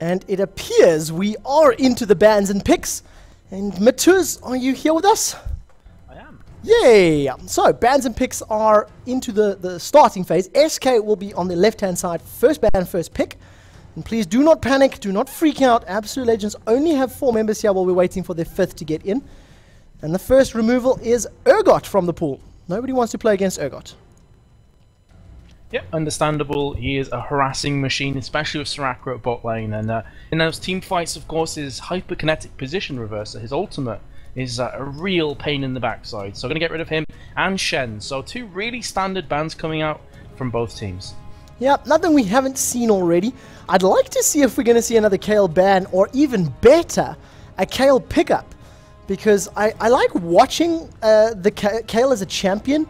And it appears we are into the bans and picks. And Metuz, are you here with us? I am. Yay! So, bans and picks are into the starting phase. SK will be on the left-hand side, first ban, first pick. And please do not panic, do not freak out. Absolute Legends only have 4 members here while we're waiting for their 5th to get in. And the first removal is Urgot from the pool. Nobody wants to play against Urgot. Yep, understandable. He is a harassing machine, especially with Soraka at bot lane. And in those team fights, of course, his hyperkinetic position reverser, his ultimate, is a real pain in the backside. So I'm going to get rid of him and Shen. So 2 really standard bans coming out from both teams. Yeah, nothing we haven't seen already. I'd like to see if we're going to see another Kayle ban, or even better, a Kayle pickup. Because I like watching Kayle as a champion.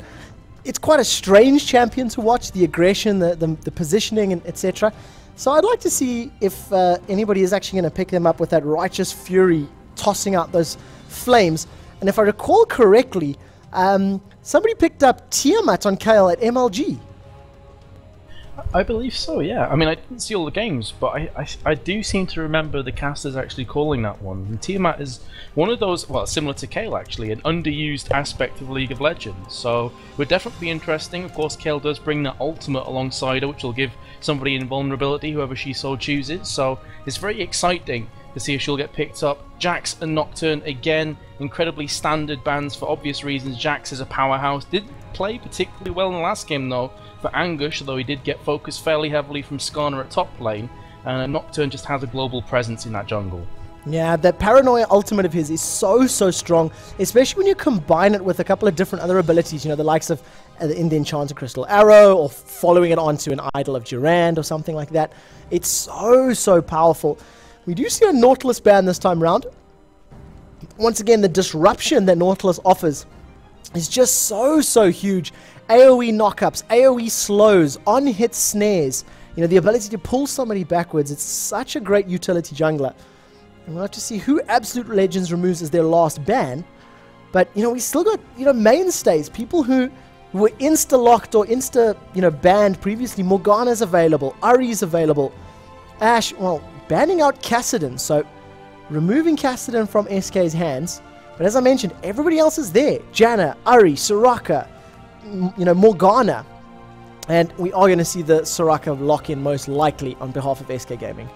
It's quite a strange champion to watch, the aggression, the positioning, and etc. So I'd like to see if anybody is actually going to pick them up with that righteous fury, tossing out those flames. And if I recall correctly, somebody picked up Tiamat on Kayle at MLG. I believe so, yeah. I mean, I didn't see all the games, but I do seem to remember the casters actually calling that one. And Tiamat is one of those, well, similar to Kayle actually, an underused aspect of League of Legends. So, it would definitely be interesting. Of course, Kayle does bring that ultimate alongside her, which will give somebody invulnerability, whoever she so chooses. So, it's very exciting to see if she'll get picked up. Jax and Nocturne, again, incredibly standard bans for obvious reasons. Jax is a powerhouse. Didn't play particularly well in the last game, though, for Anguish, though he did get focused fairly heavily from Skarner at top lane, and Nocturne just has a global presence in that jungle. Yeah, that Paranoia ultimate of his is so strong, especially when you combine it with a couple of different other abilities, you know, the likes of the Enchanted Crystal Arrow, or following it onto an Idol of Durand, or something like that. It's so powerful. We do see a Nautilus ban this time round. Once again, the disruption that Nautilus offers is just so huge. AoE knockups, AoE slows, on-hit snares, you know, the ability to pull somebody backwards. It's such a great utility jungler. And we'll have to see who Absolute Legends removes as their last ban. But, you know, we still got, you know, mainstays, people who were insta-locked or banned previously. Morgana's available, Ahri's available, Ashe, well, banning out Kassadin, so removing Kassadin from SK's hands. But as I mentioned, everybody else is there. Janna, Ahri, Soraka, you know, Morgana. And we are going to see the Soraka lock-in most likely on behalf of SK Gaming.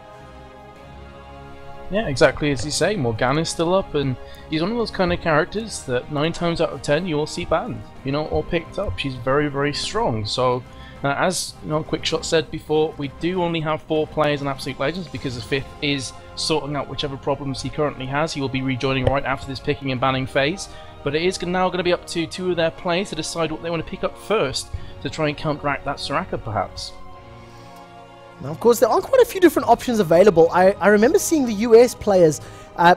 Yeah, exactly as you say, Morgana's still up, and he's one of those kind of characters that 9 times out of 10 you will see banned, you know, or picked up. She's very strong. So, as you know, Quickshot said before, we do only have 4 players in Absolute Legends because the 5th is sorting out whichever problems he currently has. He will be rejoining right after this picking and banning phase. But it is now going to be up to 2 of their players to decide what they want to pick up first to try and counteract that Soraka, perhaps. Now, of course, there are quite a few different options available. I remember seeing the US players,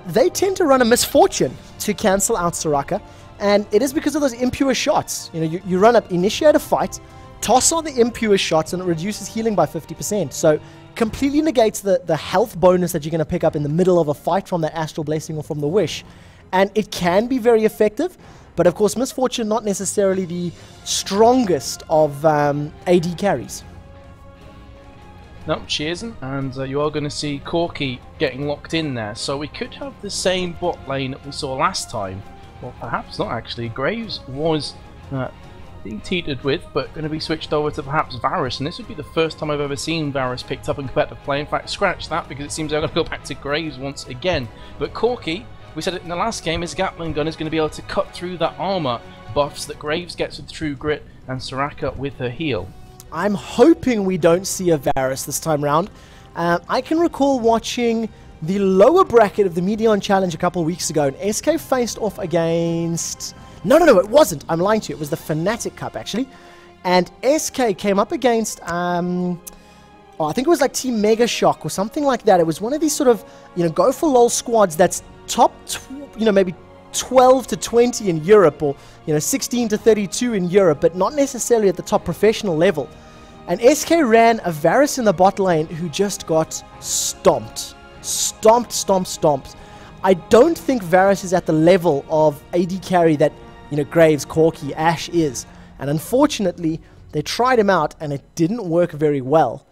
they tend to run a Misfortune to cancel out Soraka, and it is because of those impure shots. You know, you run up, initiate a fight, toss on the impure shots, and it reduces healing by 50%. So, completely negates the health bonus that you're going to pick up in the middle of a fight from the Astral Blessing or from the Wish. And it can be very effective, but of course, Misfortune not necessarily the strongest of AD carries. No, she isn't, and you are going to see Corki getting locked in there. So we could have the same bot lane that we saw last time, or perhaps not actually. Graves was being teetered with, but going to be switched over to perhaps Varus, and this would be the first time I've ever seen Varus picked up in competitive play. In fact, scratch that, because it seems they're going to go back to Graves once again. But Corki, we said it in the last game, his Gatling gun is going to be able to cut through that armor buffs that Graves gets with True Grit and Soraka with her heal. I'm hoping we don't see a Varus this time round. I can recall watching the lower bracket of the Medion Challenge a couple of weeks ago, and SK faced off against... No, it wasn't. I'm lying to you. It was the Fnatic Cup, actually. And SK came up against... I think it was like Team Mega Shock or something like that. It was one of these sort of, you know, go for lol squads that's top, maybe 12 to 20 in Europe, or, you know, 16 to 32 in Europe, but not necessarily at the top professional level. And SK ran a Varus in the bot lane who just got stomped. Stomped. I don't think Varus is at the level of AD carry that, you know, Graves, Corki, Ashe is. And unfortunately, they tried him out and it didn't work very well.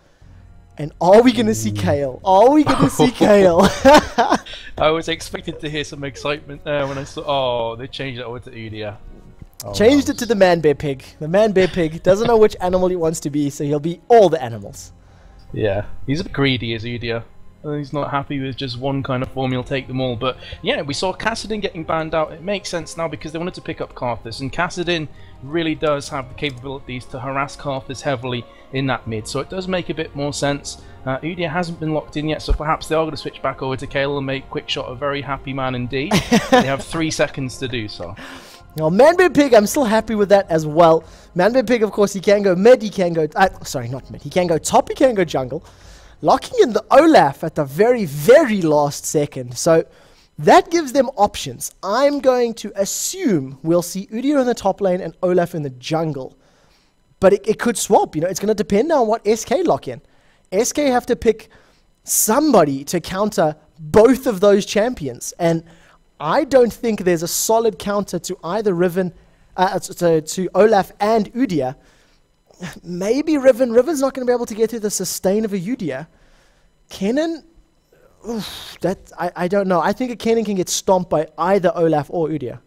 And are we going to see Kale? Are we going to see Kale? I was expecting to hear some excitement there when I saw. Oh, they changed it over to Udia. Oh, Changed it to the man bear pig. The man bear pig doesn't know which animal he wants to be, so he'll be all the animals. Yeah, he's a bit greedy, is Udia. He's not happy with just one kind of form, he'll take them all. But yeah, we saw Kassadin getting banned out. It makes sense now because they wanted to pick up Karthus, and Kassadin really does have the capabilities to harass Karthus heavily in that mid, so it does make a bit more sense. Udia hasn't been locked in yet, so perhaps they are going to switch back over to Kale and make Quickshot a very happy man indeed. They have 3 seconds to do so. Now, Man-Bear Pig, I'm still happy with that as well. Man-Bear Pig, of course, he can go mid, he can go... sorry, not mid. He can go top, he can go jungle. Locking in the Olaf at the very, very last second. So that gives them options. I'm going to assume we'll see Udyr in the top lane and Olaf in the jungle. But it could swap, you know. It's going to depend on what SK lock in. SK have to pick somebody to counter both of those champions. And I don't think there's a solid counter to either Riven, to Olaf and Udyr. Maybe Riven. Riven's not going to be able to get through the sustain of a Udyr. Kennen, I don't know. I think a Kennen can get stomped by either Olaf or Udyr.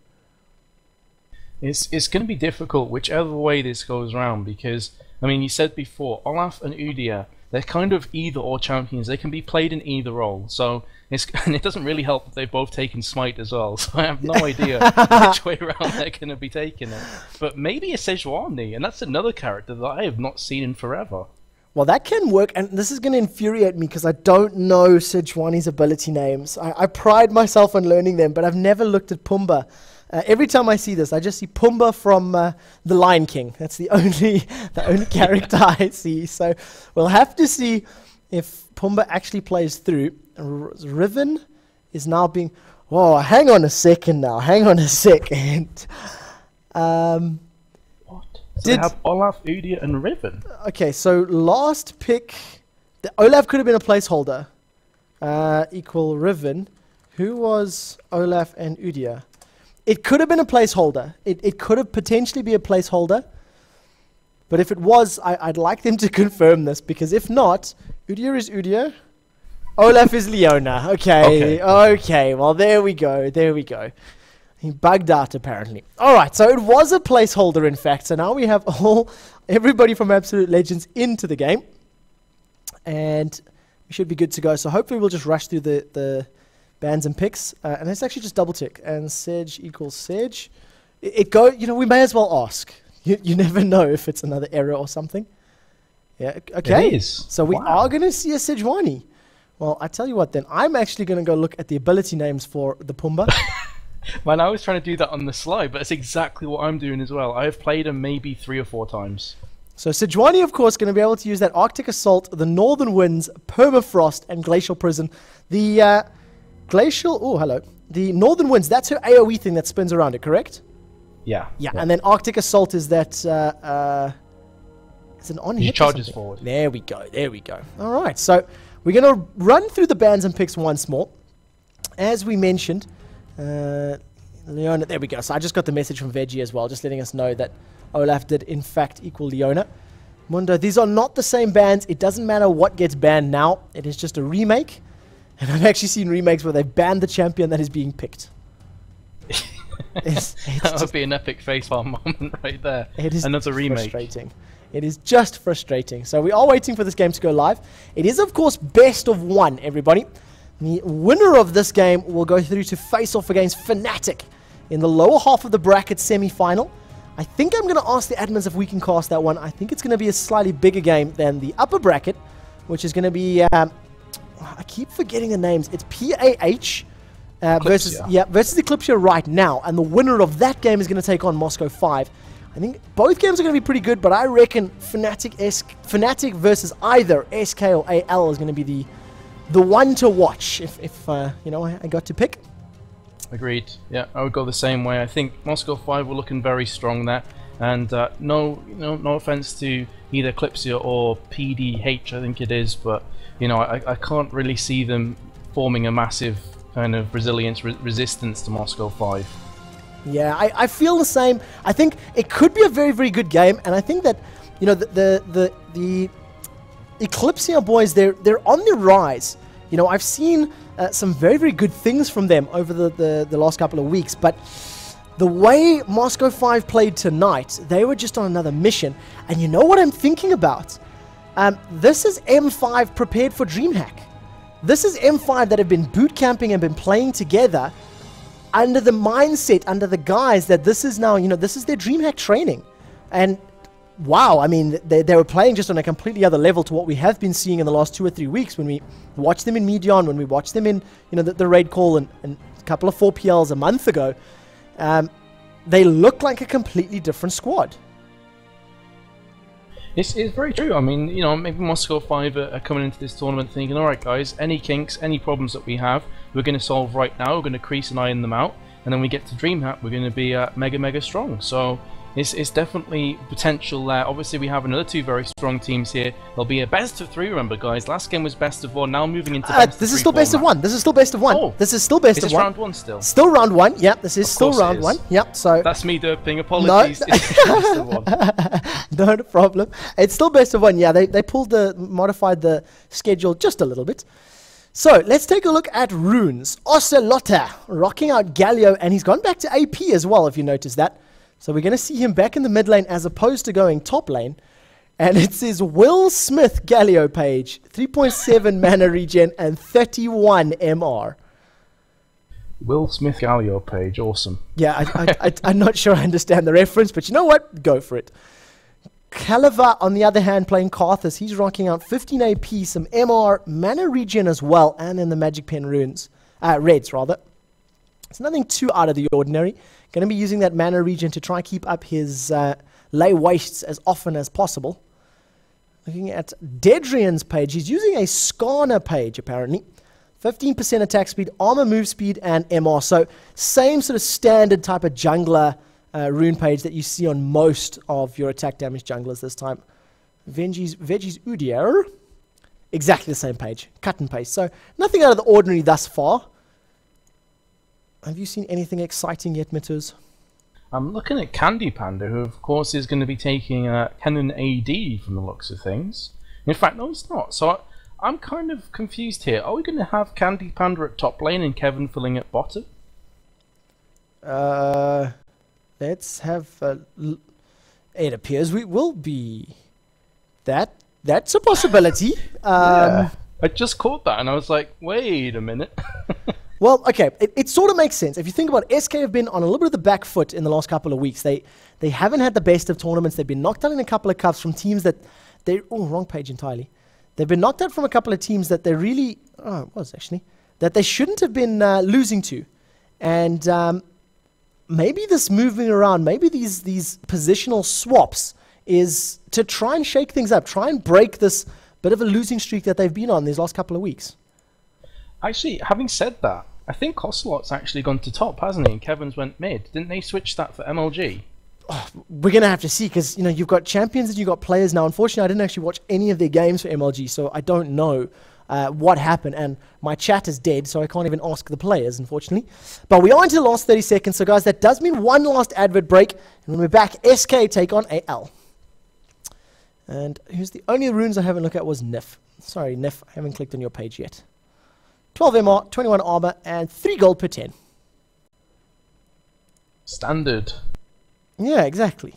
It's going to be difficult whichever way this goes round because, I mean, you said before, Olaf and Udyr, they're kind of either or champions. They can be played in either role. So and it doesn't really help that they've both taken Smite as well. So I have no idea which way around they're going to be taking it. But maybe a Sejuani, and that's another character that I have not seen in forever. Well, that can work, and this is going to infuriate me because I don't know Sejuani's ability names. I pride myself on learning them, but I've never looked at Pumbaa. Every time I see this, I just see Pumbaa from The Lion King. That's the only character I see. So we'll have to see if Pumbaa actually plays through. Riven is now being... Whoa, hang on a second now. Hang on a second. What? So they have Olaf, Udyr, and Riven? Okay, so last pick... The Olaf could have been a placeholder. Equal Riven. Who was Olaf and Udyr? It could have been a placeholder. It could have potentially be a placeholder. But if it was, I'd like them to confirm this, because if not, Udyr is Udyr. Olaf is Leona. Okay, well, there we go. There we go. He bugged out, apparently. All right, so it was a placeholder, in fact. So now we have everybody from Absolute Legends into the game. And we should be good to go. So hopefully we'll just rush through the bans and picks. And let's actually just double tick. And Sedge equals Sedge. You know, we may as well ask. You never know if it's another error or something. Yeah, okay. It is. So we are going to see a Sejuani. Well, I tell you what then. I'm actually going to go look at the ability names for the Pumbaa. Man, I was trying to do that on the slide, but that's exactly what I'm doing as well. I have played him maybe 3 or 4 times. So Sejuani, of course, going to be able to use that Arctic Assault, the Northern Winds, Permafrost, and Glacial Prison. The the Northern Winds, that's her AoE thing that spins around it, correct? Yeah. Yeah, and then Arctic Assault is that... it's an on-hit. He charges forward. There we go, there we go. All right, so we're going to run through the bans and picks once more. As we mentioned, Leona, there we go. So I just got the message from Veggie as well, just letting us know that Olaf did in fact equal Leona. Mundo, these are not the same bans. It doesn't matter what gets banned now. It is just a remake. And I've actually seen remakes where they banned the champion that is being picked. That would be an epic facepalm moment right there. It is another remake. Frustrating. It is just frustrating. So we are waiting for this game to go live. It is, of course, best of 1, everybody. The winner of this game will go through to face off against Fnatic in the lower half of the bracket semi-final. I think I'm going to ask the admins if we can cast that one. I think it's going to be a slightly bigger game than the upper bracket, which is going to be... I keep forgetting the names. It's PAH versus Eclipsia right now. And the winner of that game is going to take on Moscow 5. I think both games are going to be pretty good, but I reckon Fnatic versus either SK or AL is going to be the one to watch if you know, I got to pick. Agreed. Yeah, I would go the same way. I think Moscow 5 were looking very strong there, and no offense to either Eclipsia or PDH, I think it is, but you know, I can't really see them forming a massive kind of resistance to Moscow 5. Yeah, I feel the same. I think it could be a very, very good game, and I think that, you know, Eclipsia boys, they're on the rise. You know, I've seen some very, very good things from them over the last couple of weeks, but the way Moscow 5 played tonight, they were just on another mission. And you know what I'm thinking about? This is M5 prepared for DreamHack. This is M5 that have been boot camping and been playing together under the mindset, under the guise that this is now, you know, this is their DreamHack training. And wow, I mean, they were playing just on a completely other level to what we have been seeing in the last 2 or 3 weeks when we watched them in Medion, when we watched them in, you know, the raid call and a couple of 4PLs a month ago. They look like a completely different squad. It's very true. I mean, you know, maybe Moscow 5 are coming into this tournament thinking, alright guys, any kinks, any problems that we have, we're going to solve right now, we're going to crease and iron them out, and then we get to DreamHack, we're going to be mega strong. So it's definitely potential there. Obviously we have another 2 very strong teams here. There'll be a best of 3, remember guys, last game was best of 1, now moving into best of 3 This is still best of 1, this is still best of 1. Oh, this is still best of 1. Is this round 1 still? Still round 1, yep, this is still round 1, yep, so... That's me derping, apologies. No. It's best of 1. Not a problem. It's still best of 1, yeah, they modified the schedule just a little bit. So, let's take a look at Runes. Ocelotta, rocking out Galio, and he's gone back to AP as well, if you notice that. So we're going to see him back in the mid lane as opposed to going top lane. And it says Will Smith Galio page, 3.7 mana regen and 31 MR. Will Smith Galio page, awesome. Yeah, I'm not sure I understand the reference, but you know what? Go for it. Caliva, on the other hand, playing Karthus. He's rocking out 15 AP, some MR, mana regen as well, and in the Magic Pen runes. Reds, rather. It's nothing too out of the ordinary. Going to be using that mana regen to try and keep up his lay wastes as often as possible. Looking at Dedrian's page, he's using a Skarner page apparently. 15% attack speed, armor move speed, and MR. So same sort of standard type of jungler rune page that you see on most of your attack damage junglers this time. Veggies Udier. Exactly the same page. Cut and paste. So nothing out of the ordinary thus far. Have you seen anything exciting yet, Metuz? I'm looking at Candy Panda, who of course is going to be taking Kennen AD from the looks of things. In fact, no, he's not. So I'm kind of confused here. Are we going to have Candy Panda at top lane and Kevin filling at bottom? Let's have it appears we will be. That's a possibility. Yeah. I just caught that and I was like, wait a minute. Well, okay, it sort of makes sense. If you think about it, SK have been on a little bit of the back foot in the last couple of weeks. They haven't had the best of tournaments. They've been knocked out in a couple of cups from teams that they're... Oh, wrong page entirely. They've been knocked out from a couple of teams that they really... Oh, it was actually. That they shouldn't have been losing to. And maybe this moving around, maybe these positional swaps is to try and shake things up, try and break this bit of a losing streak that they've been on these last couple of weeks. Actually, having said that, I think Ocelot's actually gone to top, hasn't he? And Kevin's went mid. Didn't they switch that for MLG? Oh, we're going to have to see, because you know, you've got champions and you've got players now. Unfortunately, I didn't actually watch any of their games for MLG, so I don't know what happened. And my chat is dead, so I can't even ask the players, unfortunately. But we are into the last 30 seconds, so guys, that does mean one last advert break. And when we're back, SK take on AL. And who's the only runes I haven't looked at was Nif. Sorry, Nif, I haven't clicked on your page yet. 12 MR, 21 armor, and 3 gold per 10. Standard. Yeah, exactly.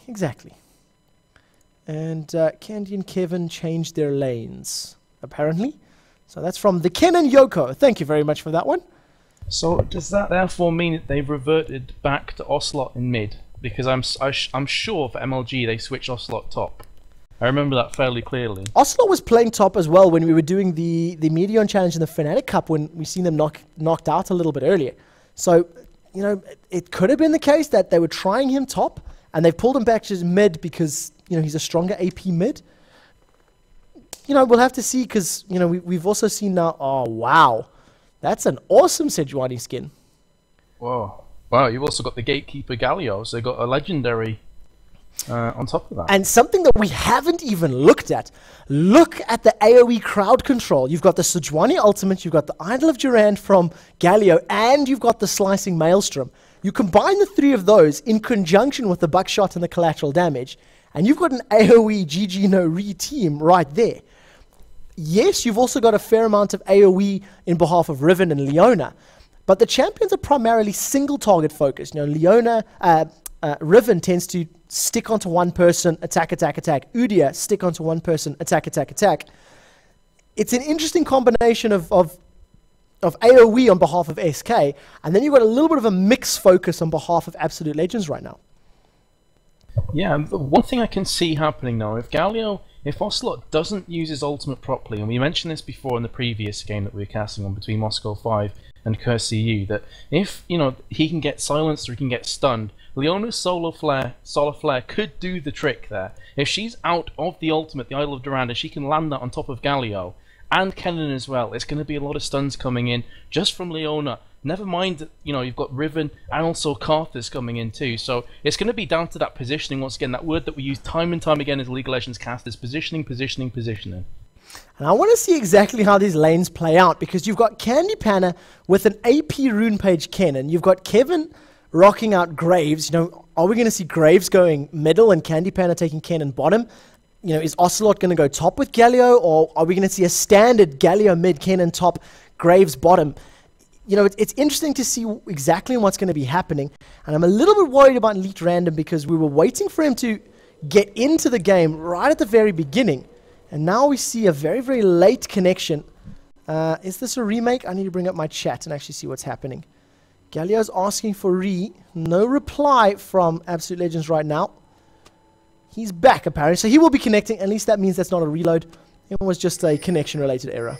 And Candy and Kevin changed their lanes, apparently. So that's from the Ken and Yoko. Thank you very much for that one. So does that therefore mean that they've reverted back to Ocelot in mid? Because I'm sure for MLG they switched Ocelot top. I remember that fairly clearly. Ocelot was playing top as well when we were doing the Medion Challenge in the Fnatic Cup, when we seen them knocked out a little bit earlier. So, you know, it could have been the case that they were trying him top and they've pulled him back to mid because, you know, he's a stronger AP mid. You know, we'll have to see, because, you know, we've also seen now... Oh, wow. That's an awesome Sejuani skin. Whoa. Wow, you've also got the Gatekeeper Galio, so they've got a legendary... on top of that. And something that we haven't even looked at. Look at the AoE crowd control. You've got the Sejuani ultimate, you've got the Idol of Durand from Galio, and you've got the Slicing Maelstrom. You combine the 3 of those in conjunction with the Buckshot and the collateral damage, and you've got an AoE GG no re team right there. yes, you've also got a fair amount of AoE in behalf of Riven and Leona, but the champions are primarily single target focused. You know, Riven tends to stick onto one person, attack, attack, attack. Udyr, stick onto one person, attack, attack, attack. It's an interesting combination of AoE on behalf of SK, and then you've got a little bit of a mixed focus on behalf of Absolute Legends right now. Yeah, and one thing I can see happening now, if Ocelot doesn't use his ultimate properly, and we mentioned this before in the previous game that we were casting on between Moscow 5 and Curse.EU, that if, you know, he can get silenced or he can get stunned, Leona's Solar Flare could do the trick there. If she's out of the ultimate, the Idol of Durand, and she can land that on top of Galio, and Kennen as well, it's going to be a lot of stuns coming in just from Leona. Never mind that, you know, you've got Riven and also Karthus coming in too. So it's going to be down to that positioning once again. That word that we use time and time again as League of Legends casters: positioning, positioning, positioning. And I want to see exactly how these lanes play out, because you've got Candy Panna with an AP rune page Kennen. You've got Kevin rocking out Graves. You know, are we going to see Graves going middle and Candy Panna taking Kennen bottom? You know, is Ocelot going to go top with Galio, or are we going to see a standard Galio mid, Kennen top, Graves bottom? You know, it's interesting to see exactly what's going to be happening. And I'm a little bit worried about Elite Random, because we were waiting for him to get into the game right at the very beginning. And now we see a very, very late connection. Is this a remake? I need to bring up my chat and actually see what's happening. Galio's asking for no reply from Absolute Legends right now. He's back, apparently. So he will be connecting. At least that means that's not a reload. It was just a connection-related error.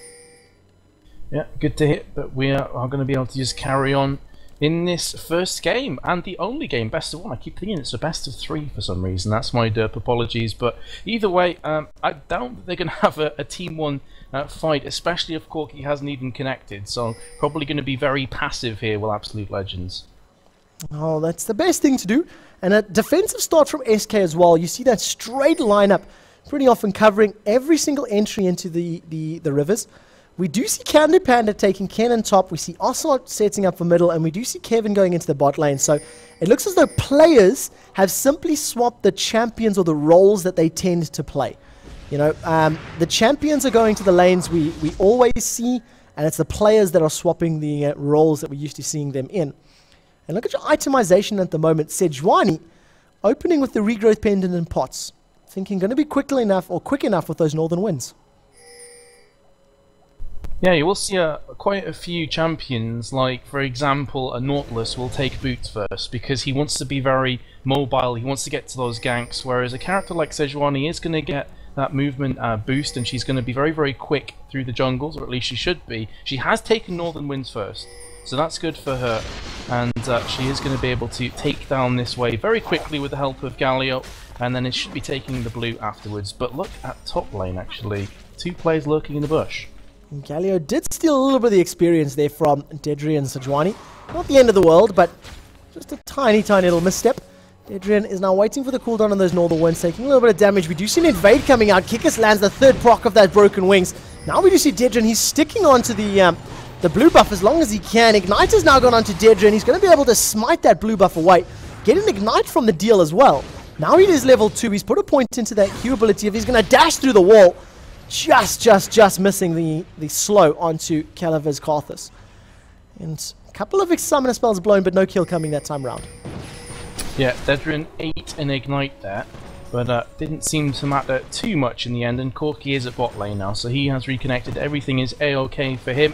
Yeah, good to hear. But we are going to be able to just carry on in this first game, and the only game, best of one. I keep thinking it's a best of 3 for some reason. That's my derp apologies. But either way, I doubt that they're going to have a Team 1 fight, especially if Corki hasn't even connected. So probably going to be very passive here with Absolute Legends. Oh, that's the best thing to do. And a defensive start from SK as well. You see that straight lineup pretty often covering every single entry into the rivers. We do see Candy Panda taking Kennen top. We see Ocelot setting up for middle, and we do see Kevin going into the bot lane. So it looks as though players have simply swapped the champions or the roles that they tend to play. You know, the champions are going to the lanes we always see, and it's the players that are swapping the roles that we're used to seeing them in. And look at your itemization at the moment. Sejuani opening with the regrowth pendant and pots. Thinking going to be quick enough with those northern winds. Yeah, you will see quite a few champions, like, for example, a Nautilus will take boots first, because he wants to be very mobile, he wants to get to those ganks, whereas a character like Sejuani is going to get that movement boost, and she's going to be very, very quick through the jungles, or at least she should be. She has taken Northern Winds first, so that's good for her, and she is going to be able to take down this wave very quickly with the help of Galio, and then it should be taking the blue afterwards. But look at top lane, actually. 2 players lurking in the bush. And Galio did steal a little bit of the experience there from Dedrian and Sejuani. Not the end of the world, but just a tiny, tiny little misstep. Dedrian is now waiting for the cooldown on those Northern Winds, taking a little bit of damage. We do see an invade coming out. Kikis lands the 3rd proc of that Broken Wings. Now we do see Dedrian. He's sticking onto the blue buff as long as he can. Ignite has now gone onto Dedrian. He's going to be able to smite that blue buff away. Get an Ignite from the deal as well. Now he is level 2. He's put a point into that Q ability. If he's going to dash through the wall, just missing the slow onto Calaver's Karthus. And a couple of summoner spells blown, but no kill coming that time round. Yeah, Dedrian ate an Ignite there, but didn't seem to matter too much in the end, and Corki is at bot lane now, so he has reconnected. Everything is A-OK for him,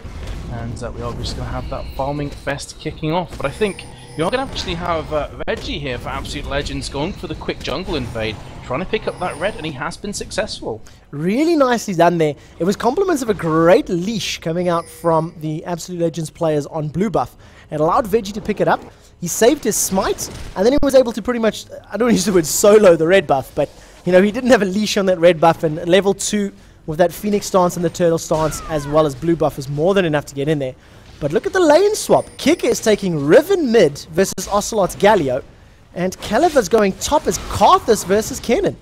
and we are just going to have that farming fest kicking off. But I think you're going to actually have Reggie here for Absolute Legends going for the quick jungle invade, trying to pick up that red, and he has been successful. Really nicely done there. It was compliments of a great leash coming out from the Absolute Legends players on blue buff. It allowed Veggie to pick it up. He saved his smite, and then he was able to pretty much, I don't use the word solo the red buff, but you know, he didn't have a leash on that red buff, and level 2 with that Phoenix stance and the Turtle stance as well as blue buff is more than enough to get in there. But look at the lane swap. Kicker is taking Riven mid versus Ocelot's Galio, and Calaver's going top as Karthus versus Kennen.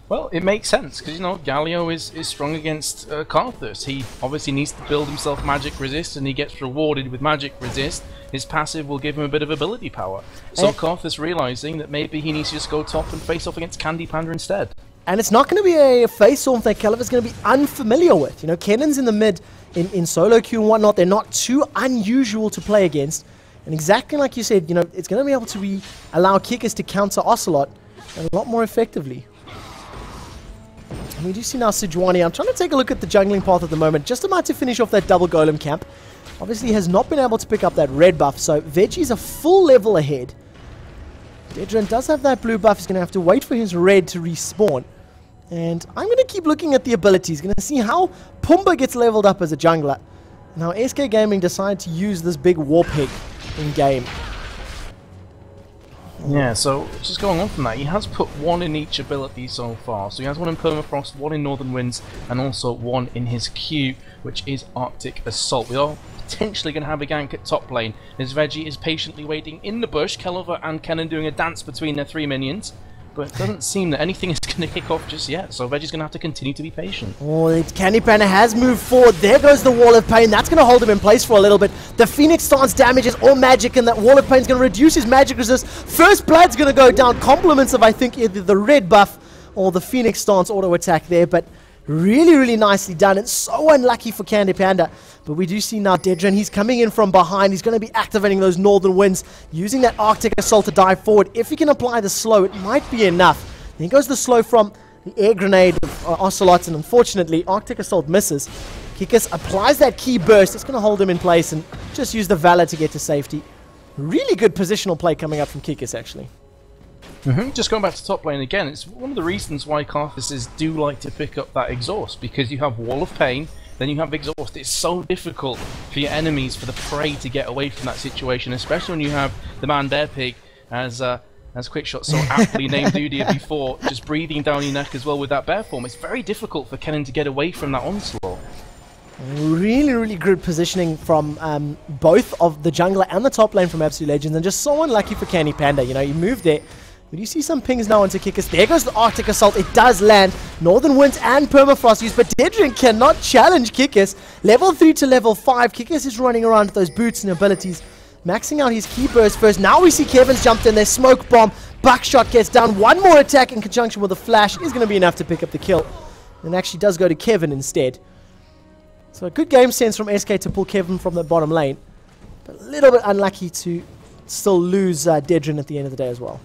Well, it makes sense, because, you know, Galio is strong against Karthus. He obviously needs to build himself magic resist, and he gets rewarded with magic resist. His passive will give him a bit of ability power. So Karthus realizing that maybe he needs to just go top and face off against Candy Panda instead. And it's not going to be a face-off that Caliver's going to be unfamiliar with. You know, Kennon's in the mid in solo queue and whatnot. They're not too unusual to play against. And exactly like you said, you know, it's going to be able to allow Kickers to counter Ocelot a lot more effectively. And we do see now Sejuani. I'm trying to take a look at the jungling path at the moment. Just about to finish off that double golem camp. Obviously has not been able to pick up that red buff. So Veggie's a full level ahead. Dedran does have that blue buff. He's going to have to wait for his red to respawn. And I'm going to keep looking at the abilities. Going to see how Pumbaa gets leveled up as a jungler. And how SK Gaming decide to use this big warp egg in game. Yeah, so just going on from that, he has put one in each ability so far. So he has one in Permafrost, one in Northern Winds, and also one in his Q, which is Arctic Assault. We are potentially going to have a gank at top lane, as Veggie is patiently waiting in the bush, Kelliver and Kennen doing a dance between their 3 minions. But it doesn't seem that anything is going to kick off just yet, so Veggie's going to have to continue to be patient. Oh, Candy Panda has moved forward. There goes the Wall of Pain. That's going to hold him in place for a little bit. The Phoenix stance damages all magic, and that Wall of Pain is going to reduce his magic resist. First Blood's going to go down. Compliments of, I think, either the red buff or the Phoenix stance auto attack there, but really, really nicely done. It's so unlucky for Candy Panda. But we do see now Dedran. He's coming in from behind. He's going to be activating those Northern Winds, using that Arctic Assault to dive forward. If he can apply the slow, it might be enough. Then goes the slow from the air grenade of Ocelot, and unfortunately, Arctic Assault misses. Kickers applies that key burst. It's going to hold him in place and just use the Valor to get to safety. Really good positional play coming up from Kickers, actually. Just going back to top lane again, it's one of the reasons why Karthus do like to pick up that exhaust, because you have Wall of Pain, then you have exhaust. It's so difficult for your enemies, for the prey, to get away from that situation, especially when you have the man Bear Pig as Quickshot so aptly named Dudia before, just breathing down your neck as well with that bear form. It's very difficult for Kennen to get away from that onslaught. Really, really good positioning from both of the jungler and the top lane from Absolute Legends, and just so unlucky for Candy Panda. You know, he moved there. But you see some pings now into Kickers. There goes the Arctic Assault. It does land. Northern Winds and Permafrost use, but Dedran cannot challenge Kickers. Level 3 to level 5. Kickers is running around with those boots and abilities, maxing out his key burst first. Now we see Kevin's jumped in there. Smoke bomb. Buckshot gets down. One more attack in conjunction with a flash is going to be enough to pick up the kill. And actually does go to Kevin instead. So a good game sense from SK to pull Kevin from the bottom lane. But a little bit unlucky to still lose Dedran at the end of the day as well.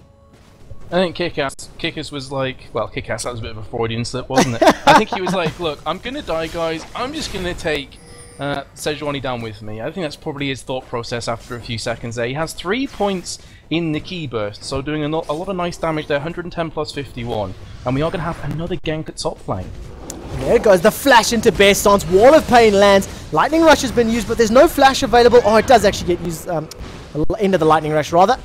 I think Kickers was like, well, Kickass, that was a bit of a Freudian slip, wasn't it? I think he was like, look, I'm going to die, guys. I'm just going to take Sejuani down with me. I think that's probably his thought process after a few seconds there. He has 3 points in the key burst, so doing a lot of nice damage there, 110 plus 51. And we are going to have another gank at top lane. There it goes, the flash into Bear Stance. Wall of Pain lands. Lightning Rush has been used, but there's no flash available. Oh, it does actually get used, into the Lightning Rush, rather.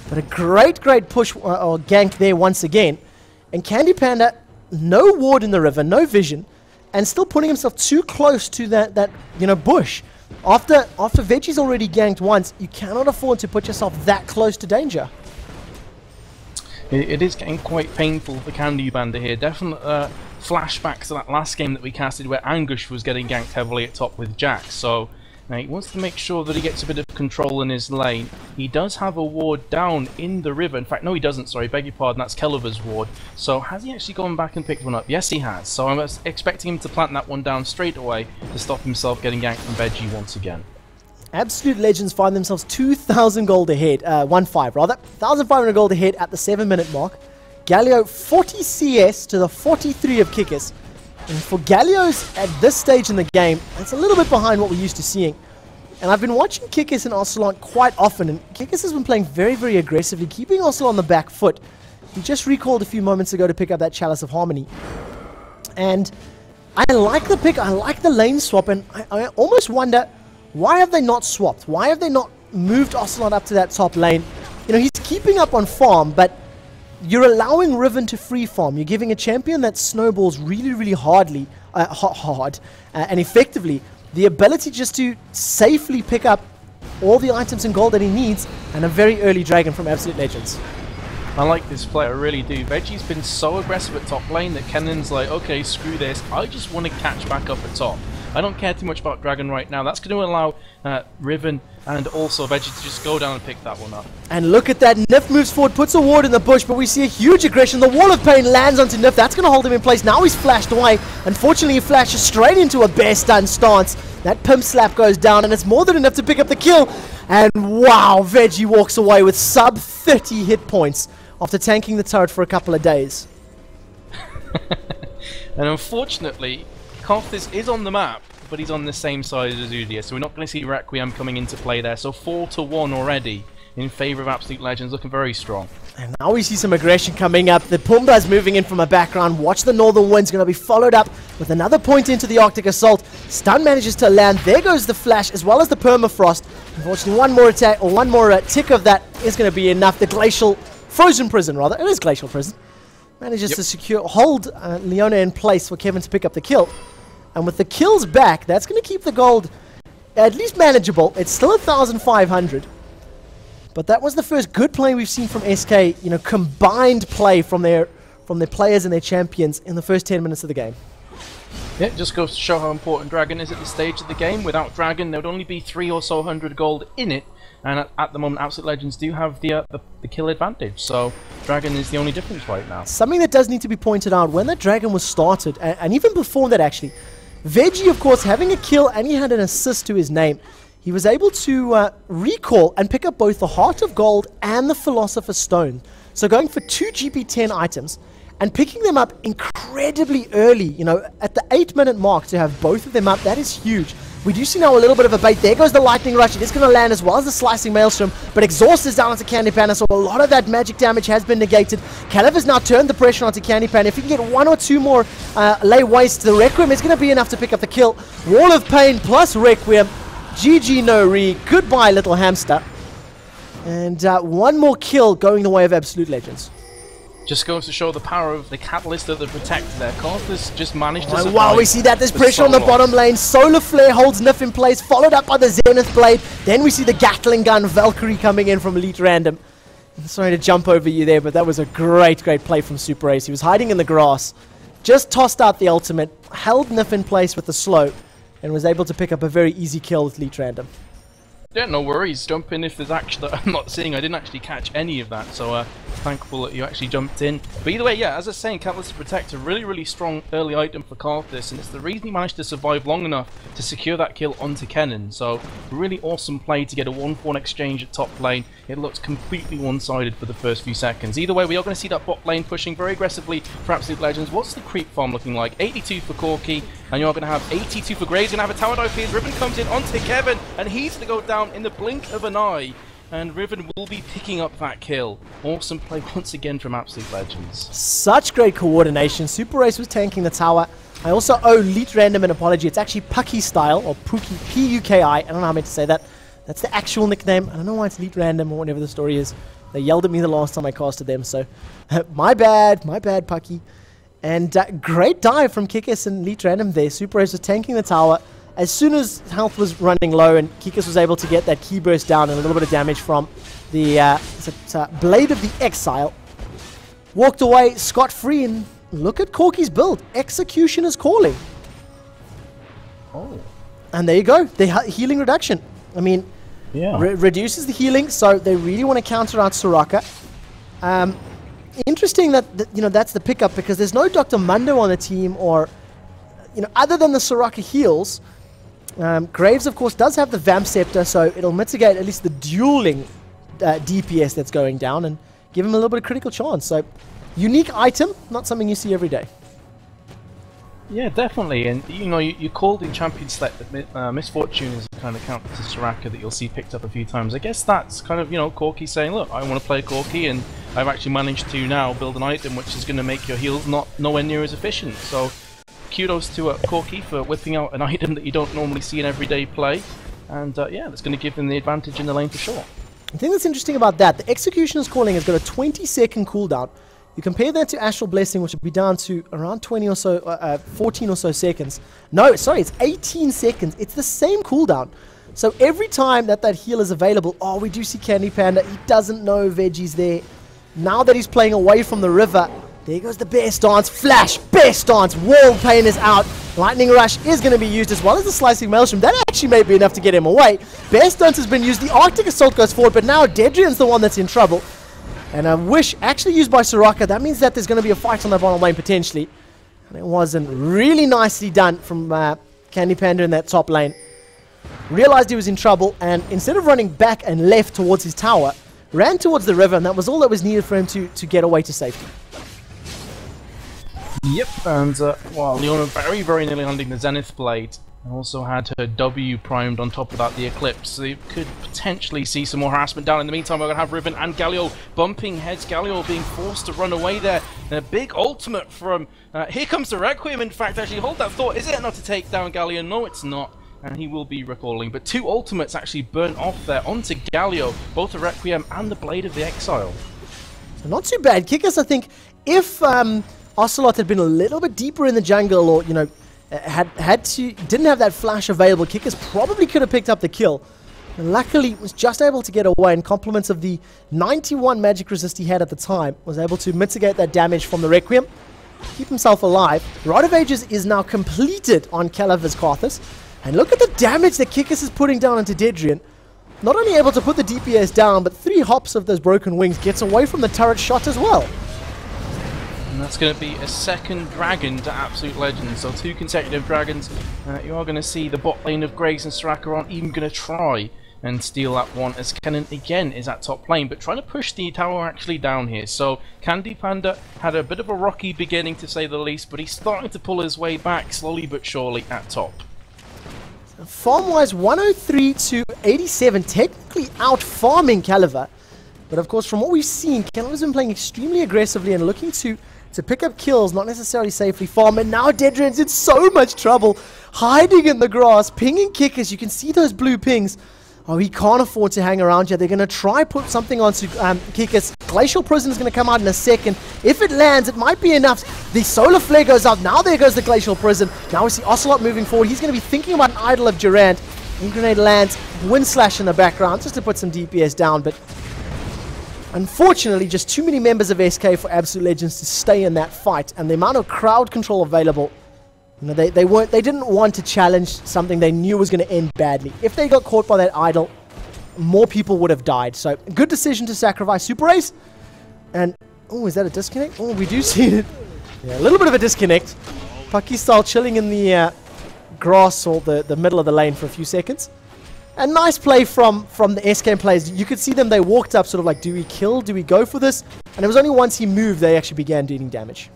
But a great, great push or gank there once again. And Candy Panda, no ward in the river, no vision, and still putting himself too close to that bush. After Veggie's already ganked once, you cannot afford to put yourself that close to danger. It is getting quite painful for Candy Panda here. Definite flashbacks to that last game that we casted where Anguish was getting ganked heavily at top with Jax. So now he wants to make sure that he gets a bit of control in his lane. He does have a ward down in the river. In fact, no he doesn't, sorry, beg your pardon, that's Kelliver's ward. So has he actually gone back and picked one up? Yes he has. So I'm expecting him to plant that one down straight away to stop himself getting ganked from Veggie once again. Absolute Legends find themselves 2,000 gold ahead, 1,500 rather, 1,500 gold ahead at the 7-minute mark. Galio 40 CS to the 43 of Kickers. And for Galio's at this stage in the game, it's a little bit behind what we're used to seeing. And I've been watching Kickers and Ocelot quite often, and Kickers has been playing very, very aggressively, keeping Ocelot on the back foot. He just recalled a few moments ago to pick up that Chalice of Harmony. And I like the pick, I like the lane swap, and I almost wonder, why have they not swapped? Why have they not moved Ocelot up to that top lane? You know, he's keeping up on farm, but you're allowing Riven to free farm. You're giving a champion that snowballs really, really hard and effectively the ability just to safely pick up all the items and gold that he needs, and a very early dragon from Absolute Legends. I like this play, I really do. Veggie's been so aggressive at top lane that Kennen's like, okay, screw this, I just want to catch back up at top. I don't care too much about Dragon right now. That's going to allow Riven and also Veggie to just go down and pick that one up. And look at that, Nif moves forward, puts a ward in the bush, but we see a huge aggression. The Wall of Pain lands onto Nif. That's going to hold him in place. Now he's flashed away. Unfortunately, he flashes straight into a bear stun stance. That pimp slap goes down, and it's more than enough to pick up the kill. And wow, Veggie walks away with sub 30 hit points after tanking the turret for a couple of days. And unfortunately, Karthus is on the map, but he's on the same side as Udia, so we're not going to see Requiem coming into play there. So 4-1 already in favour of Absolute Legends, looking very strong. And now we see some aggression coming up. The Pumbaa is moving in from a background. Watch the Northern Wind's going to be followed up with another point into the Arctic Assault. Stun manages to land. There goes the Flash as well as the Permafrost. Unfortunately, one more attack, or one more tick of that is going to be enough. The Glacial, Frozen Prison rather, it is Glacial Prison, manages to hold Leona in place for Kevin to pick up the kill. And with the kills back, that's going to keep the gold at least manageable. It's still 1,500. But that was the first good play we've seen from SK, you know, combined play from their players and their champions in the first 10 minutes of the game. Yeah, it just goes to show how important Dragon is at this stage of the game. Without Dragon, there would only be 3 or so hundred gold in it. And at the moment, Absolute Legends do have the kill advantage. So Dragon is the only difference right now. Something that does need to be pointed out, when that Dragon was started, and even before that actually, Veggie, of course, having a kill and he had an assist to his name, he was able to recall and pick up both the Heart of Gold and the Philosopher's Stone. So going for 2 GP10 items and picking them up incredibly early, you know, at the 8-minute mark to have both of them up, that is huge. We do see now a little bit of a bait. There goes the Lightning Rush. It is going to land as well as the Slicing Maelstrom, but Exhaust is down onto Candy Pan, so a lot of that magic damage has been negated. Caleb has now turned the pressure onto Candy Pan. If he can get 1 or 2 more lay waste, the Requiem is going to be enough to pick up the kill. Wall of Pain plus Requiem. GG no re. Goodbye, little hamster. And 1 more kill going the way of Absolute Legends. Just goes to show the power of the catalyst of the Protector there. Karthus just managed to survive. Wow, we see that. There's pressure on the bottom lane. Solar Flare holds Nif in place, followed up by the Zenith Blade. Then we see the Gatling Gun Valkyrie coming in from Elite Random. Sorry to jump over you there, but that was a great, great play from Super Ace. He was hiding in the grass, just tossed out the ultimate, held Nif in place with the slow, and was able to pick up a very easy kill with Elite Random. Yeah, no worries. Jump in if there's action that I'm not seeing. I didn't actually catch any of that, so thankful that you actually jumped in. But either way, yeah, as I was saying, Catalyst Protector, really, really strong early item for Karthus, and it's the reason he managed to survive long enough to secure that kill onto Kennen. So, really awesome play to get a 1-4 exchange at top lane. It looks completely one-sided for the first few seconds. Either way, we are going to see that bot lane pushing very aggressively for Absolute Legends. What's the creep farm looking like? 82 for Corki, and you're going to have 82 for Graves. You're going to have a tower dive here. Riven comes in onto Kevin, and he's going to go down in the blink of an eye, and Riven will be picking up that kill. Awesome play once again from Absolute Legends. Such great coordination. Super Ace was tanking the tower. I also owe Elite Random an apology. It's actually Pucky style, or Puki, P-U-K-I. I don't know how I meant to say that. That's the actual nickname. I don't know why it's Elite Random or whatever the story is. They yelled at me the last time I casted them, so my bad, Pucky. And great dive from Kikis and Elite Random there. Super Ace was tanking the tower. As soon as health was running low and Kikis was able to get that key burst down and a little bit of damage from the Blade of the Exile, walked away scot-free, and look at Corki's build. Execution is calling. Oh. And there you go. The healing reduction. I mean, yeah, reduces the healing, so they really want to counter out Soraka. Interesting that, you know, that's the pickup, because there's no Dr. Mundo on the team, or, you know, other than the Soraka heals. Graves, of course, does have the Vamp Scepter, so it'll mitigate at least the dueling DPS that's going down and give him a little bit of critical chance. So, unique item, not something you see every day. Yeah, definitely. And, you know, you called in Champion Select that Misfortune is kind of counter to Soraka that you'll see picked up a few times. I guess that's kind of, you know, Corki saying, look, I want to play Corki, and I've actually managed to now build an item which is going to make your heals nowhere near as efficient. So, kudos to Corki for whipping out an item that you don't normally see in everyday play, and yeah, that's going to give them the advantage in the lane for sure. The thing that's interesting about that, the Executioner's Calling has got a 20-second cooldown. You compare that to Astral Blessing, which would be down to around 20 or so, 14 or so seconds. No, sorry, it's 18 seconds. It's the same cooldown. So every time that heal is available, oh, we do see Candy Panda. He doesn't know Veggie's there. Now that he's playing away from the river, There goes the bear stance. Flash, bear stance. Wall pain is out. Lightning Rush is going to be used as well as the Slicing Maelstrom. That actually may be enough to get him away. Bear stance has been used. The Arctic Assault goes forward, but now Dedrian's the one that's in trouble. And a Wish actually used by Soraka. That means that there's going to be a fight on the bottom lane potentially. And it wasn't really nicely done from Candy Panda in that top lane. Realized he was in trouble, and instead of running back and left towards his tower, ran towards the river, and that was all that was needed for him to get away to safety. Yep, and well, Leona very, very nearly landing the Zenith Blade. Also had her W primed on top of that, the Eclipse. So you could potentially see some more harassment down. In the meantime, we're going to have Riven and Galio bumping heads. Galio being forced to run away there. And a big ultimate from... here comes the Requiem, in fact. Actually, hold that thought. Is it not to take down Galio? No, it's not. And he will be recalling. But two ultimates actually burnt off there onto Galio. Both the Requiem and the Blade of the Exile. So not too bad. Kickers, I think, if Ocelot had been a little bit deeper in the jungle, or, you know, didn't have that flash available, Kickers probably could have picked up the kill. And luckily was just able to get away, and compliments of the 91 magic resist he had at the time, was able to mitigate that damage from the Requiem, keep himself alive. Rod of Ages is now completed on Calaver's Karthus, and look at the damage that Kickers is putting down onto Dedrian. Not only able to put the DPS down, but 3 hops of those broken wings gets away from the turret shot as well. And that's going to be a second dragon to Absolute Legends, so 2 consecutive dragons. You are going to see the bot lane of Graves and Soraka aren't even going to try and steal that one, as Kennen again is at top lane, but trying to push the tower actually down here. So Candy Panda had a bit of a rocky beginning, to say the least, but he's starting to pull his way back slowly but surely at top. Farm-wise, 103 to 87, technically out-farming Calaver. But of course, from what we've seen, Calaver's been playing extremely aggressively and looking to pick up kills, not necessarily safely farm. And now Dedrian's in so much trouble, hiding in the grass, pinging Kickers. You can see those blue pings. Oh, he can't afford to hang around here. They're going to try put something onto Kickers. Glacial Prison is going to come out in a second. If it lands, it might be enough. The Solar Flare goes out. Now there goes the Glacial Prison. Now we see Ocelot moving forward. He's going to be thinking about an Idol of Durand. Wind Grenade lands. Wind Slash in the background just to put some DPS down. But unfortunately, just too many members of SK for Absolute Legends to stay in that fight. And the amount of crowd control available, you know, they didn't want to challenge something they knew was going to end badly. If they got caught by that idol, more people would have died. So good decision to sacrifice Super Ace. And oh, is that a disconnect? Oh, we do see it. Yeah, a little bit of a disconnect. Pucky style chilling in the grass or the middle of the lane for a few seconds. A nice play from the SK players. You could see them, they walked up sort of like, do we kill? Do we go for this? And it was only once he moved they actually began dealing damage.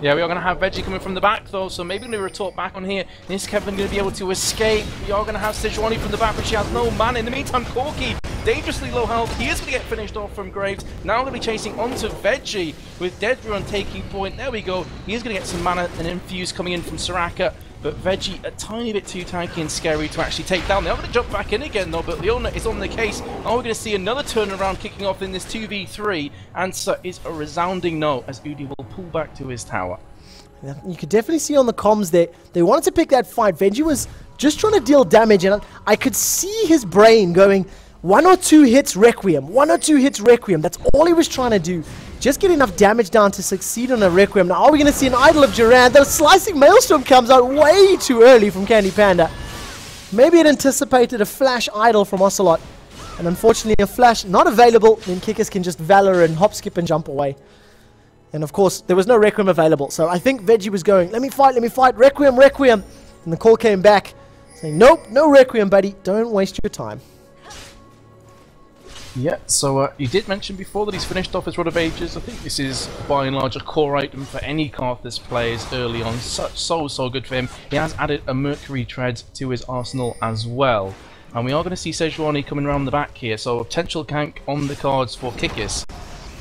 Yeah, we are going to have Veggie coming from the back though, so maybe going to retort back on here. Is Kevin going to be able to escape? We are going to have Sejuani from the back, but she has no mana. In the meantime, Corki, dangerously low health. He is going to get finished off from Graves. Now going to be chasing onto Veggie with Dedrian taking point. There we go. He is going to get some mana and infuse coming in from Soraka. But Veggie a tiny bit too tanky and scary to actually take down. They are going to jump back in again though, but Leona is on the case. Are we going to see another turnaround kicking off in this 2v3? Answer is a resounding no, as Udi will pull back to his tower. Yeah, you could definitely see on the comms there, they wanted to pick that fight. Veggie was just trying to deal damage, and I could see his brain going, 1 or 2 hits Requiem, 1 or 2 hits Requiem. That's all he was trying to do. Just get enough damage down to succeed on a Requiem. Now, are we going to see an Idol of Durand? The Slicing Maelstrom comes out way too early from Candy Panda. Maybe it anticipated a flash Idol from Ocelot. And unfortunately, a flash not available. Then Kickers can just Valor and hop, skip, and jump away. And of course, there was no Requiem available. So I think Veggie was going, let me fight, Requiem, Requiem. And the call came back saying, nope, no Requiem, buddy. Don't waste your time. Yeah, so you did mention before that he's finished off his Rod of Ages. I think this is by and large a core item for any Karthus players early on. So good for him. He has added a Mercury Tread to his arsenal as well. And we are going to see Sejuani coming around the back here, so a potential gank on the cards for Kikis.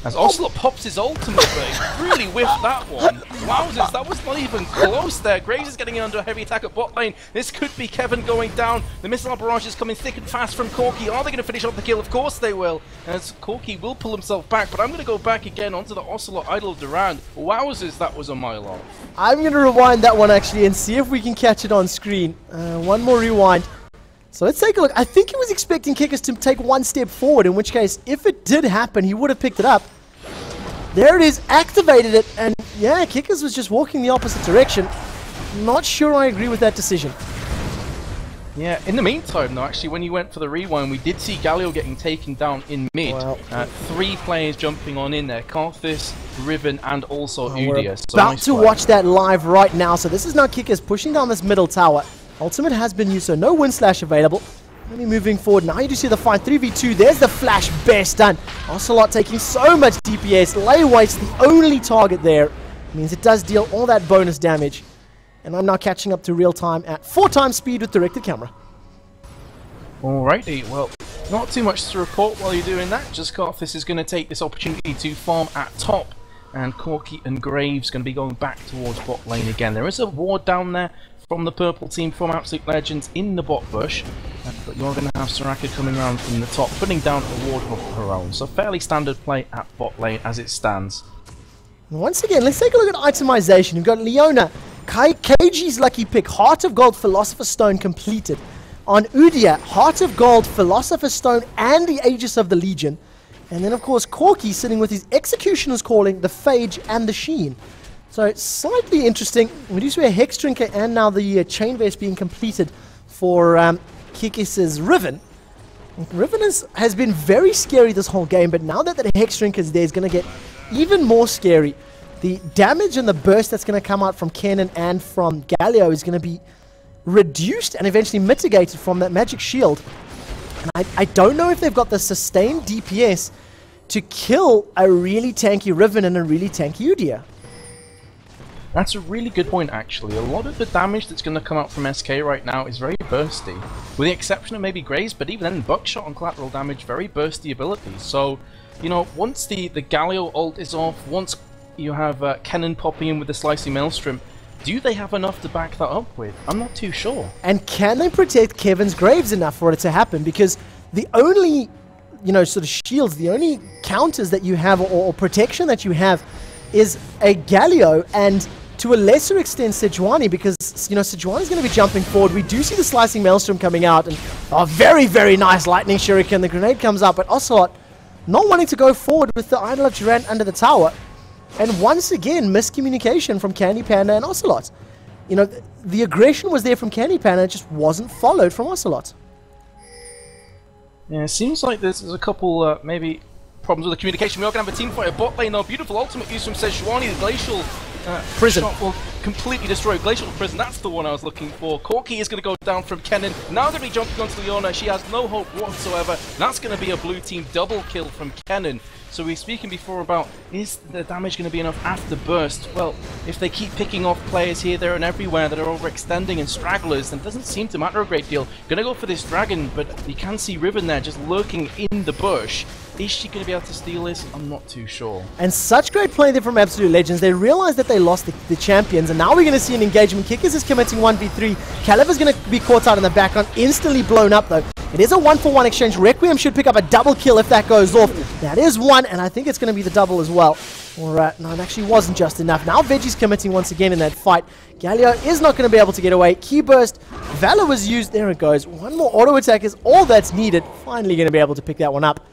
As Ocelot pops his ultimate, but he really whiffed that one. Wowzers, that was not even close there. Graves is getting in under a heavy attack at bot lane. This could be Kevin going down. The missile barrage is coming thick and fast from Corki. Are they going to finish off the kill? Of course they will. As Corki will pull himself back, but I'm going to go back again onto the Ocelot Idol of Durand. Wowzers, that was a mile off. I'm going to rewind that one actually and see if we can catch it on screen. One more rewind. So let's take a look. I think he was expecting Kickers to take one step forward, in which case, if it did happen, he would have picked it up. There it is, activated it, and yeah, Kickers was just walking the opposite direction. Not sure I agree with that decision. Yeah, in the meantime though, actually, when you went for the rewind, we did see Galio getting taken down in mid. Wow. 3 players jumping on in there, Karthus, Riven, and also Udia. We're So about nice to play. watch that live right now, so this is now Kickers pushing down this middle tower. Ultimate has been used, so no wind slash available. Only moving forward. Now you do see the fight. 3v2. There's the flash. Best done. Ocelot taking so much DPS. Laywait's the only target there. Means it does deal all that bonus damage. And I'm now catching up to real time at 4 times speed with directed camera. Alrighty, well, not too much to report while you're doing that. Just Karthus is going to take this opportunity to farm at top. And Corky and Graves going to be going back towards bot lane again. There is a ward down there from the purple team, from Absolute Legends in the bot bush. But you're going to have Soraka coming around from the top, putting down a ward of her own. So fairly standard play at bot lane as it stands. Once again, let's take a look at itemization. You've got Leona, KG's lucky pick, Heart of Gold, Philosopher's Stone completed. On Udia, Heart of Gold, Philosopher's Stone, and the Aegis of the Legion. And then, of course, Corky sitting with his Executioner's Calling, the Phage, and the Sheen. So it's slightly interesting. We do see a Hex Drinker and now the Chain Vest being completed for Kikis' Riven. Riven has been very scary this whole game, but now that the Hex Drinker is there, it's going to get even more scary. The damage and the burst that's going to come out from Kennen and from Galio is going to be reduced and eventually mitigated from that magic shield. And I don't know if they've got the sustained DPS to kill a really tanky Riven and a really tanky Udia. That's a really good point, actually. A lot of the damage that's going to come out from SK right now is very bursty, with the exception of maybe Graves, but even then, Buckshot on collateral damage, very bursty abilities. So, you know, once the Galio ult is off, once you have Kennen popping in with the Slicing Maelstrom, do they have enough to back that up with? I'm not too sure. And can they protect Kevin's Graves enough for it to happen? Because the only, you know, sort of shields, the only counters that you have or protection that you have is a Galio and to a lesser extent Sejuani, because, you know, Sejuani's going to be jumping forward. We do see the Slicing Maelstrom coming out and very, very nice Lightning Shuriken. The grenade comes up, but Ocelot not wanting to go forward with the Idol of Durant under the tower. And once again, miscommunication from Candy Panda and Ocelot. You know, the aggression was there from Candy Panda, it just wasn't followed from Ocelot. Yeah, it seems like there's a couple, maybe, problems with the communication. We are going to have a team fight at bot lane though. Beautiful ultimate use from Sejuani, the Glacial Prison shot will completely destroy Glacial Prison. That's the one I was looking for. Corky is going to go down from Kennen. Now going to be jumping onto Leona. She has no hope whatsoever. That's going to be a blue team double kill from Kennen. So we were speaking before about, is the damage going to be enough after burst? Well, if they keep picking off players here, there and everywhere that are overextending and stragglers, then it doesn't seem to matter a great deal. Gonna go for this dragon, but you can see Riven there just lurking in the bush. Is she going to be able to steal this? I'm not too sure. And such great play there from Absolute Legends. They realized that they lost the champions, and now we're going to see an engagement. Kickers is committing 1v3. Caliver's going to be caught out in the background, instantly blown up though. It is a 1-for-1 exchange. Requiem should pick up a double kill if that goes off. That is one, and I think it's going to be the double as well. Alright, no, it actually wasn't just enough. Now Veggie's committing once again in that fight. Galio is not going to be able to get away. Key burst. Valor was used. There it goes. One more auto attack is all that's needed. Finally going to be able to pick that one up.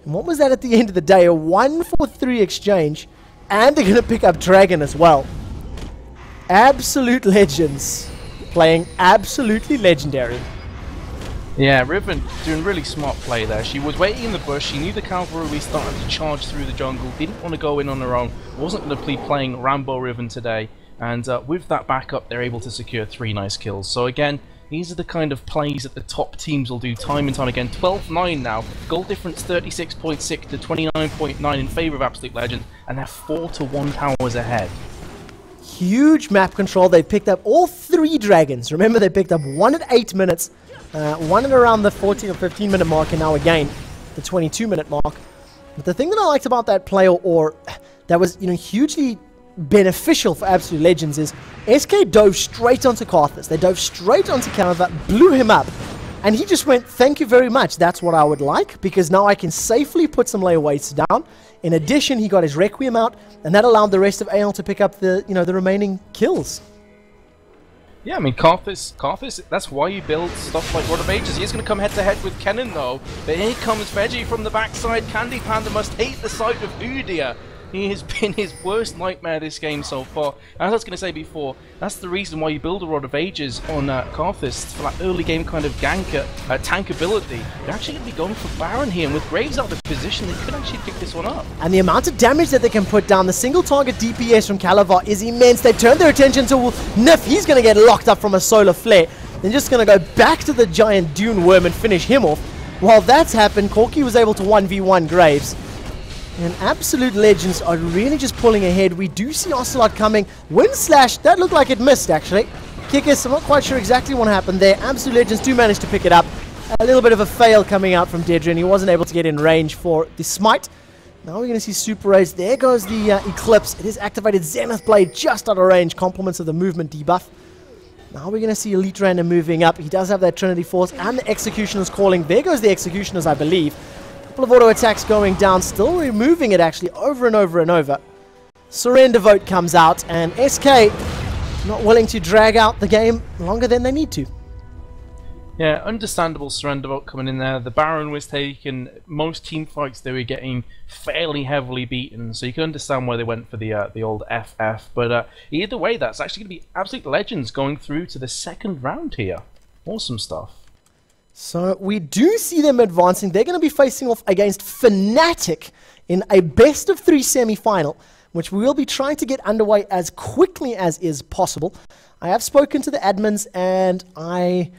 And what was that at the end of the day? A 1-for-3 exchange. And they're going to pick up Dragon as well. Absolute Legends. Playing absolutely legendary. Yeah, Riven doing really smart play there. She was waiting in the bush. She knew the cavalry started to charge through the jungle. Didn't want to go in on her own. Wasn't going to be playing Rambo Riven today. And with that backup, they're able to secure 3 nice kills. So again, these are the kind of plays that the top teams will do time and time again. 12-9 now. Goal difference 36.6 to 29.9 in favor of Absolute Legends. And they're 4-1 towers ahead. Huge map control. They picked up all 3 dragons. Remember, they picked up 1 at 8 minutes. 1 at around the 14 or 15 minute mark, and now again the 22-minute mark. But the thing that I liked about that play, or that was, you know, hugely beneficial for Absolute Legends, is SK dove straight onto Karthus. They dove straight onto Caliver, blew him up, and he just went, thank you very much, that's what I would like, because now I can safely put some layer weights down. In addition, he got his Requiem out, and that allowed the rest of AL to pick up the, you know, the remaining kills. Yeah, I mean, Karthus, that's why you build stuff like Rod of Ages. He's going to come head-to-head with Kennen, though. But here comes Veggie from the backside. Candy Panda must hate the sight of Udia. He has been his worst nightmare this game so far. As I was going to say before, that's the reason why you build a Rod of Ages on Karthus for that early game kind of tank ability. They're actually going to be going for Baron here, and with Graves out of position, they could actually pick this one up. And the amount of damage that they can put down, the single target DPS from Calavar is immense. They've turned their attention to Nif. He's going to get locked up from a solar flare. They're just going to go back to the giant Dune Worm and finish him off. While that's happened, Corki was able to 1v1 Graves. And Absolute Legends are really just pulling ahead. We do see Ocelot coming. Wind Slash, that looked like it missed, actually. Kickus, I'm not quite sure exactly what happened there. Absolute Legends do manage to pick it up. A little bit of a fail coming out from Dedrin. He wasn't able to get in range for the Smite. Now we're going to see Super Rays. There goes the Eclipse. It is activated. Zenith Blade just out of range. Compliments of the movement debuff. Now we're going to see Elite Random moving up. He does have that Trinity Force and the Executioner's calling. There goes the Executioners, I believe. Couple of auto attacks going down, still removing it actually over and over and over. Surrender Vote comes out, and SK not willing to drag out the game longer than they need to. Yeah, understandable surrender vote coming in there. The Baron was taken. Most team fights they were getting fairly heavily beaten, so you can understand why they went for the old FF. But either way, that's actually going to be Absolute Legends going through to the second round here. Awesome stuff. So we do see them advancing. They're going to be facing off against Fnatic in a best-of-3 semi-final, which we will be trying to get underway as quickly as is possible. I have spoken to the admins, and I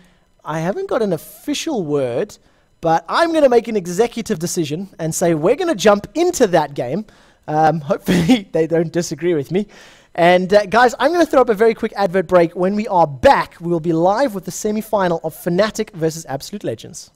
haven't got an official word, but I'm going to make an executive decision and say we're going to jump into that game. Hopefully they don't disagree with me. And guys, I'm going to throw up a very quick advert break. When we are back, we will be live with the semi-final of Fnatic versus Absolute Legends.